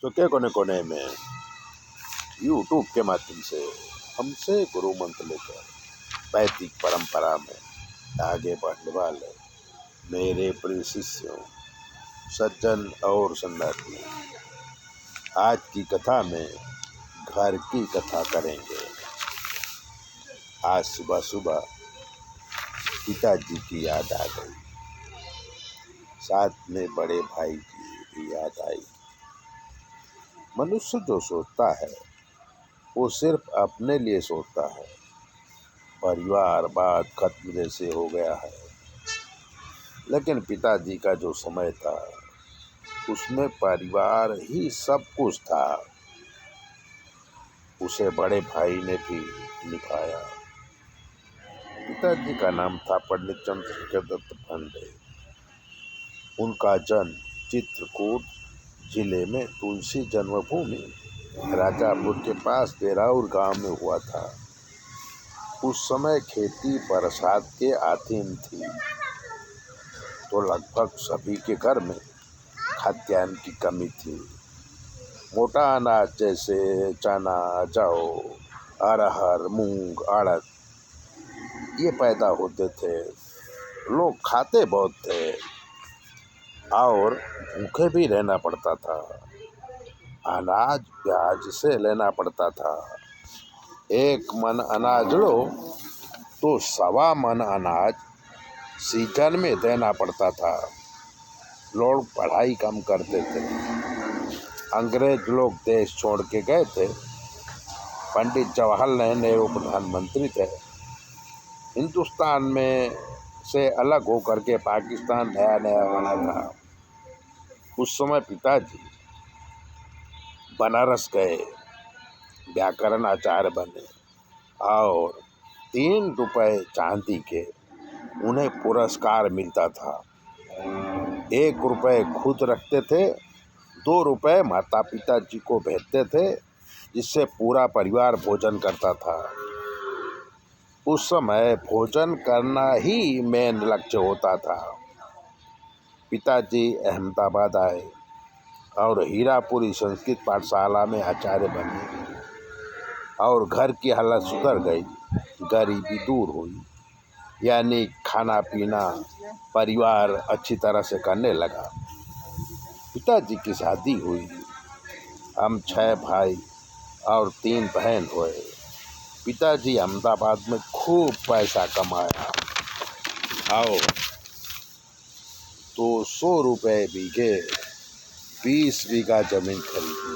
तो के कोने कोने में यूट्यूब के माध्यम से हमसे गुरु मंत्र लेकर वैदिक परंपरा में आगे बढ़ने वाले मेरे प्रिय शिष्यों, सज्जन और सन्यासी, आज की कथा में घर की कथा करेंगे। आज सुबह सुबह पिताजी की याद आ गई, साथ में बड़े भाई की भी याद आई। मनुष्य जो सोचता है वो सिर्फ अपने लिए सोचता है। परिवार बात खत्म जैसे हो गया है, लेकिन पिताजी का जो समय था उसमें परिवार ही सब कुछ था। उसे बड़े भाई ने भी निभाया। पिताजी का नाम था पंडित चंद्रशेखर दत्त पांडे। उनका जन्म चित्रकूट जिले में तुलसी जन्मभूमि राजापुर के पास बेराउर गांव में हुआ था। उस समय खेती बरसात के अधीन थी, तो लगभग सभी के घर में खाद्यान्न की कमी थी। मोटा अनाज जैसे चना, जौ, अरहर, मूंग, अड़द ये पैदा होते थे। लोग खाते बहुत थे और भूखे भी रहना पड़ता था। अनाज ब्याज से लेना पड़ता था। 1 मन अनाज लो तो 1.25 मन अनाज सीजन में देना पड़ता था। लोग पढ़ाई कम करते थे। अंग्रेज लोग देश छोड़ के गए थे। पंडित जवाहरलाल नेहरू प्रधानमंत्री थे। हिंदुस्तान में से अलग होकर के पाकिस्तान नया नया बना था। उस समय पिताजी बनारस गए, व्याकरण आचार्य बने और 3 रुपए चांदी के उन्हें पुरस्कार मिलता था। 1 रुपए खुद रखते थे, 2 रुपए माता पिता जी को भेजते थे, जिससे पूरा परिवार भोजन करता था। उस समय भोजन करना ही मेन लक्ष्य होता था। पिताजी अहमदाबाद आए और हीरापुरी संस्कृत पाठशाला में आचार्य बने और घर की हालत सुधर गई, गरीबी दूर हुई, यानी खाना पीना परिवार अच्छी तरह से करने लगा। पिताजी की शादी हुई। हम 6 भाई और 3 बहन हुए। पिताजी अहमदाबाद में खूब पैसा कमाया और 200 रुपए बीघे 20 बीघा जमीन खरीदी।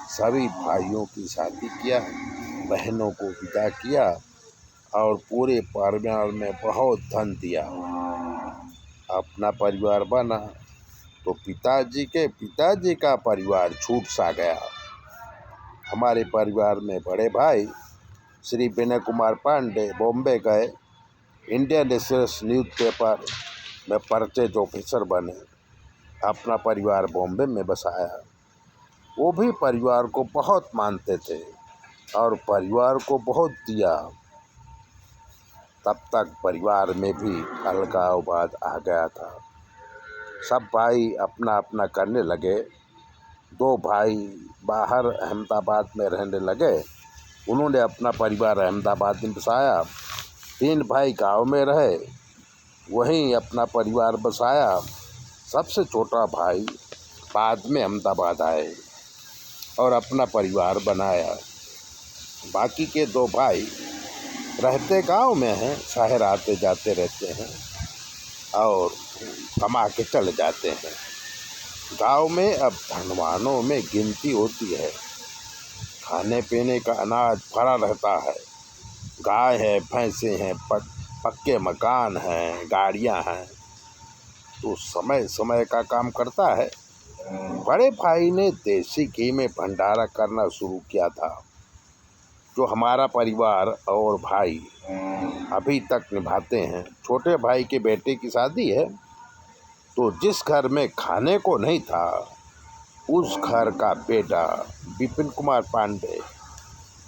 सभी भाइयों की शादी किया, बहनों को विदा किया और पूरे परिवार में बहुत धन दिया। अपना परिवार बना तो पिताजी का परिवार छूट सा गया। हमारे परिवार में बड़े भाई श्री विनय कुमार पांडे बॉम्बे गए, इंडियन एक्सप्रेस न्यूज़पेपर में परचेज ऑफिसर बने। अपना परिवार बॉम्बे में बसाया। वो भी परिवार को बहुत मानते थे और परिवार को बहुत दिया। तब तक परिवार में भी अलगाववाद आ गया था। सब भाई अपना अपना करने लगे। 2 भाई बाहर अहमदाबाद में रहने लगे, उन्होंने अपना परिवार अहमदाबाद में बसाया। 3 भाई गांव में रहे, वहीं अपना परिवार बसाया। सबसे छोटा भाई बाद में अहमदाबाद आए और अपना परिवार बनाया। बाकी के 2 भाई रहते गांव में हैं, शहर आते जाते रहते हैं और कमा के चले जाते हैं। गांव में अब धनवानों में गिनती होती है। खाने पीने का अनाज भरा रहता है। गाय है, भैंसे हैं, पक्के मकान हैं, गाड़ियां हैं, तो समय समय का काम करता है। बड़े भाई ने देसी घी में भंडारा करना शुरू किया था, जो हमारा परिवार और भाई अभी तक निभाते हैं। छोटे भाई के बेटे की शादी है, तो जिस घर में खाने को नहीं था, उस घर का बेटा विपिन कुमार पांडे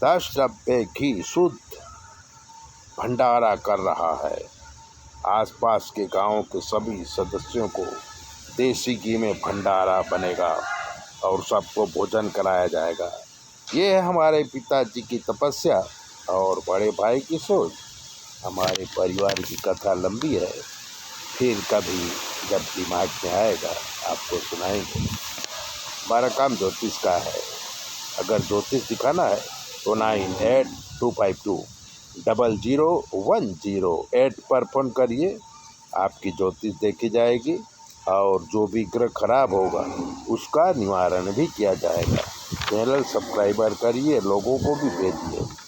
10 डब्बे घी शुद्ध भंडारा कर रहा है। आसपास के गांव के सभी सदस्यों को देसी घी में भंडारा बनेगा, और सबको भोजन कराया जाएगा। ये है हमारे पिताजी की तपस्या और बड़े भाई की सोच। हमारे परिवार की कथा लंबी है, फिर कभी जब दिमाग में आएगा आपको सुनाएंगे। हमारा काम ज्योतिष का है। अगर ज्योतिष दिखाना है तो 9825200108 पर फ़ोन करिए। आपकी ज्योतिष देखी जाएगी और जो भी ग्रह खराब होगा उसका निवारण भी किया जाएगा। चैनल सब्सक्राइबर करिए, लोगों को भी भेजिए।